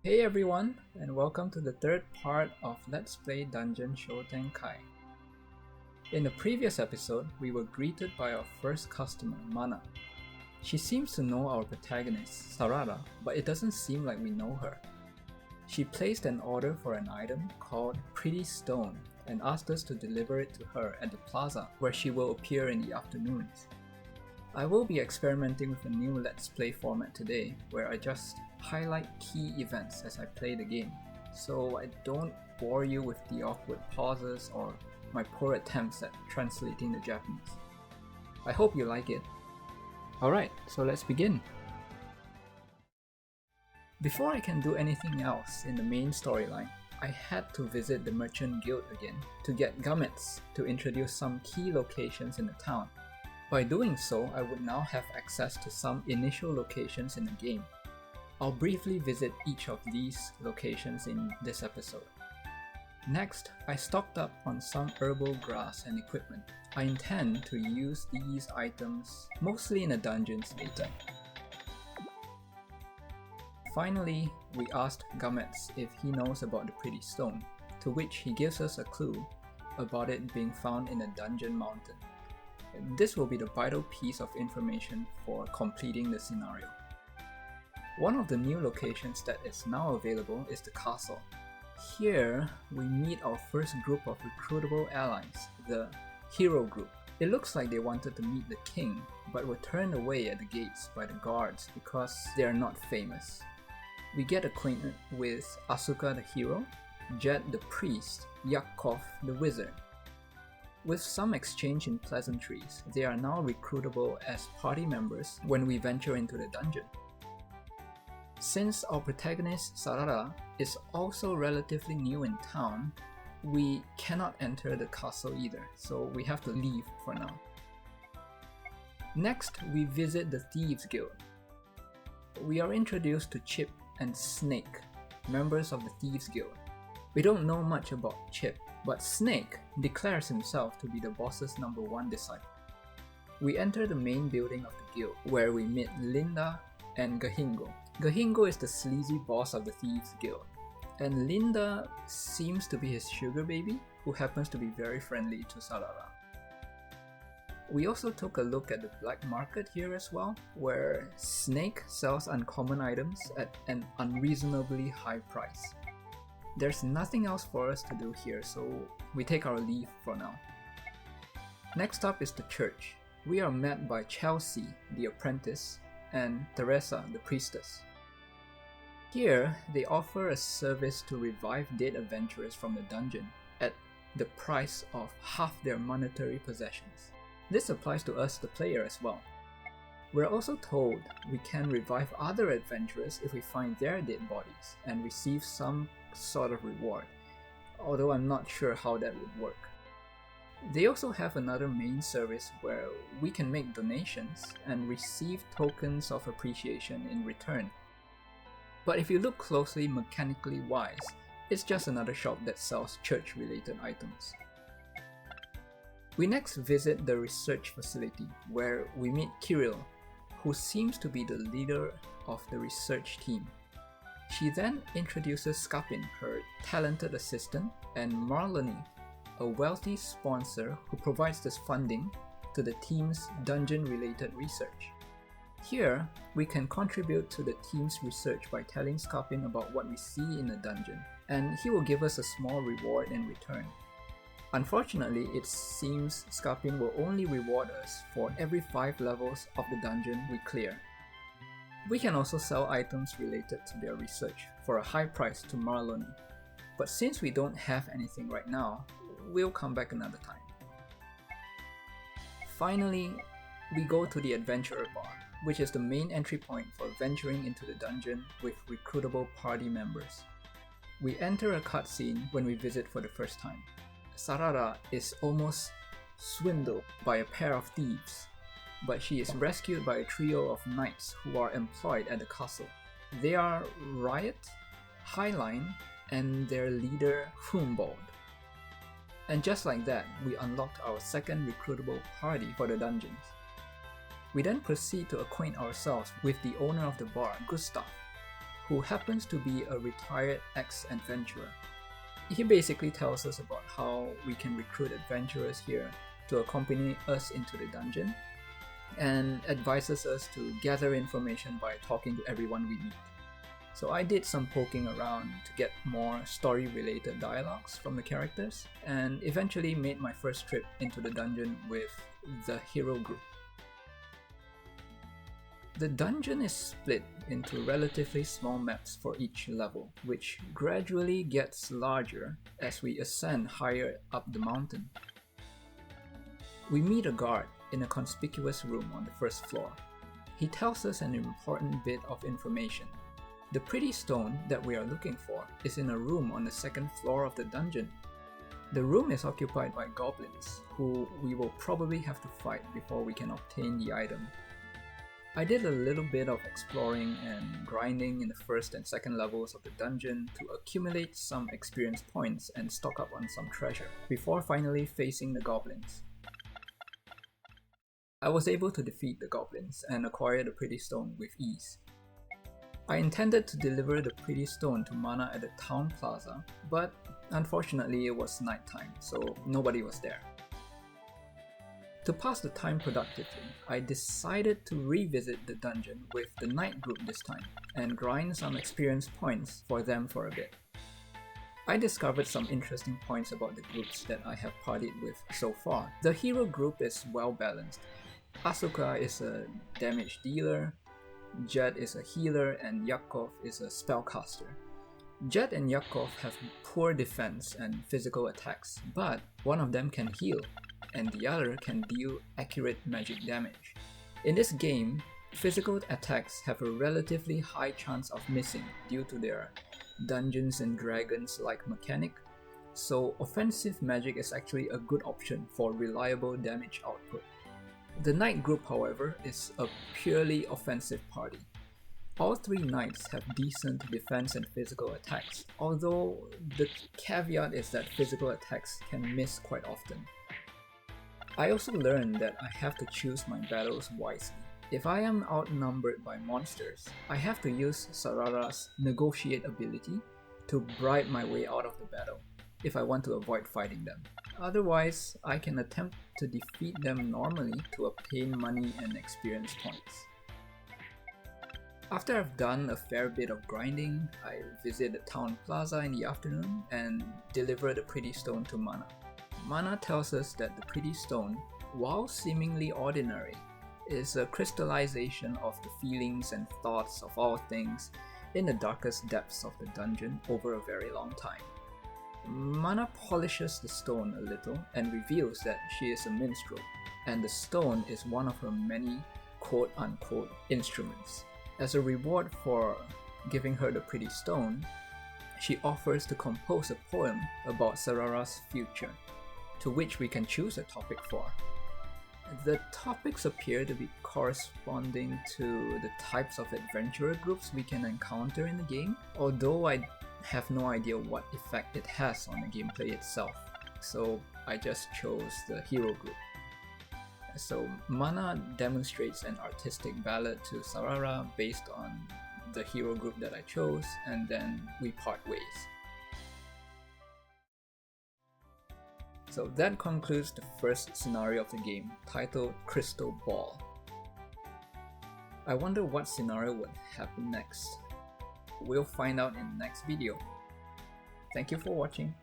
Hey everyone, and welcome to the third part of Let's Play Dungeon Shoutenkai. In the previous episode, we were greeted by our first customer, Mana. She seems to know our protagonist, Sarara, but it doesn't seem like we know her. She placed an order for an item called Pretty Stone and asked us to deliver it to her at the plaza, where she will appear in the afternoons. I will be experimenting with a new Let's Play format today, where I just highlight key events as I play the game, so I don't bore you with the awkward pauses or my poor attempts at translating the Japanese. I hope you like it. Alright, so let's begin. Before I can do anything else in the main storyline, I had to visit the Merchant Guild again to get gametes to introduce some key locations in the town. By doing so, I would now have access to some initial locations in the game. I'll briefly visit each of these locations in this episode. Next, I stocked up on some herbal grass and equipment. I intend to use these items mostly in the dungeons later. Finally, we asked gametes if he knows about the Pretty Stone, to which he gives us a clue about it being found in a dungeon mountain. This will be the vital piece of information for completing the scenario. One of the new locations that is now available is the castle. Here, we meet our first group of recruitable allies, the Hero Group. It looks like they wanted to meet the king, but were turned away at the gates by the guards because they are not famous. We get acquainted with Asuka the hero, Jed the priest, Yakov the wizard. With some exchange in pleasantries, they are now recruitable as party members when we venture into the dungeon. Since our protagonist Sarara is also relatively new in town, we cannot enter the castle either, so we have to leave for now. Next, we visit the Thieves Guild. We are introduced to Chip and Snake, members of the Thieves Guild. We don't know much about Chip, but Snake declares himself to be the boss's #1 disciple. We enter the main building of the guild, where we meet Linda and Gahingo. Gahingo is the sleazy boss of the Thieves Guild, and Linda seems to be his sugar baby, who happens to be very friendly to Sarara. We also took a look at the black market here as well, where Snake sells uncommon items at an unreasonably high price. There's nothing else for us to do here, so we take our leave for now. Next up is the church. We are met by Chelsea, the apprentice, and Teresa, the priestess. Here, they offer a service to revive dead adventurers from the dungeon at the price of half their monetary possessions. This applies to us, the player, as well. We're also told we can revive other adventurers if we find their dead bodies and receive some sort of reward, although I'm not sure how that would work. They also have another main service where we can make donations and receive tokens of appreciation in return. But if you look closely mechanically wise, it's just another shop that sells church-related items. We next visit the research facility, where we meet Kirill, who seems to be the leader of the research team. She then introduces Skapin, her talented assistant, and Marlony, a wealthy sponsor who provides this funding to the team's dungeon-related research. Here, we can contribute to the team's research by telling Skapin about what we see in the dungeon, and he will give us a small reward in return. Unfortunately, it seems Skapin will only reward us for every 5 levels of the dungeon we clear. We can also sell items related to their research for a high price to Marlony, but since we don't have anything right now, we'll come back another time. Finally, we go to the Adventurer Bar, which is the main entry point for venturing into the dungeon with recruitable party members. We enter a cutscene when we visit for the first time. Sarara is almost swindled by a pair of thieves, but she is rescued by a trio of knights who are employed at the castle. They are Riot, Highline, and their leader Humbald. And just like that, we unlocked our second recruitable party for the dungeons. We then proceed to acquaint ourselves with the owner of the bar, Gustav. who happens to be a retired ex-adventurer. He basically tells us about how we can recruit adventurers here to accompany us into the dungeon, and advises us to gather information by talking to everyone we meet. So I did some poking around to get more story-related dialogues from the characters, and eventually made my first trip into the dungeon with the hero group. The dungeon is split into relatively small maps for each level, which gradually gets larger as we ascend higher up the mountain. We meet a guard in a conspicuous room on the first floor. He tells us an important bit of information. The pretty stone that we are looking for is in a room on the second floor of the dungeon. The room is occupied by goblins, who we will probably have to fight before we can obtain the item. I did a little bit of exploring and grinding in the first and second levels of the dungeon to accumulate some experience points and stock up on some treasure, before finally facing the goblins. I was able to defeat the goblins and acquire the pretty stone with ease. I intended to deliver the pretty stone to Mana at the town plaza, but unfortunately it was nighttime, so nobody was there. To pass the time productively, I decided to revisit the dungeon with the night group this time, and grind some experience points for them for a bit. I discovered some interesting points about the groups that I have partied with so far. The hero group is well balanced. Asuka is a damage dealer, Jet is a healer, and Yakov is a spellcaster. Jet and Yakov have poor defense and physical attacks, but one of them can heal, and the other can deal accurate magic damage. In this game, physical attacks have a relatively high chance of missing due to their Dungeons and Dragons-like mechanic, so offensive magic is actually a good option for reliable damage output. The knight group, however, is a purely offensive party. All three knights have decent defense and physical attacks, although the caveat is that physical attacks can miss quite often. I also learned that I have to choose my battles wisely. If I am outnumbered by monsters, I have to use Sarara's negotiate ability to bribe my way out of the battle, if I want to avoid fighting them. Otherwise, I can attempt to defeat them normally to obtain money and experience points. After I've done a fair bit of grinding, I visit the town plaza in the afternoon and deliver the pretty stone to Mana. Mana tells us that the pretty stone, while seemingly ordinary, is a crystallization of the feelings and thoughts of all things in the darkest depths of the dungeon over a very long time. Mana polishes the stone a little and reveals that she is a minstrel, and the stone is one of her many quote-unquote instruments. As a reward for giving her the pretty stone, she offers to compose a poem about Sarara's future, to which we can choose a topic for. The topics appear to be corresponding to the types of adventurer groups we can encounter in the game, although I have no idea what effect it has on the gameplay itself, so I just chose the hero group. So Mana demonstrates an artistic ballad to Sarara based on the hero group that I chose, and then we part ways. So that concludes the first scenario of the game, titled Crystal Ball. I wonder what scenario would happen next. We'll find out in the next video. Thank you for watching.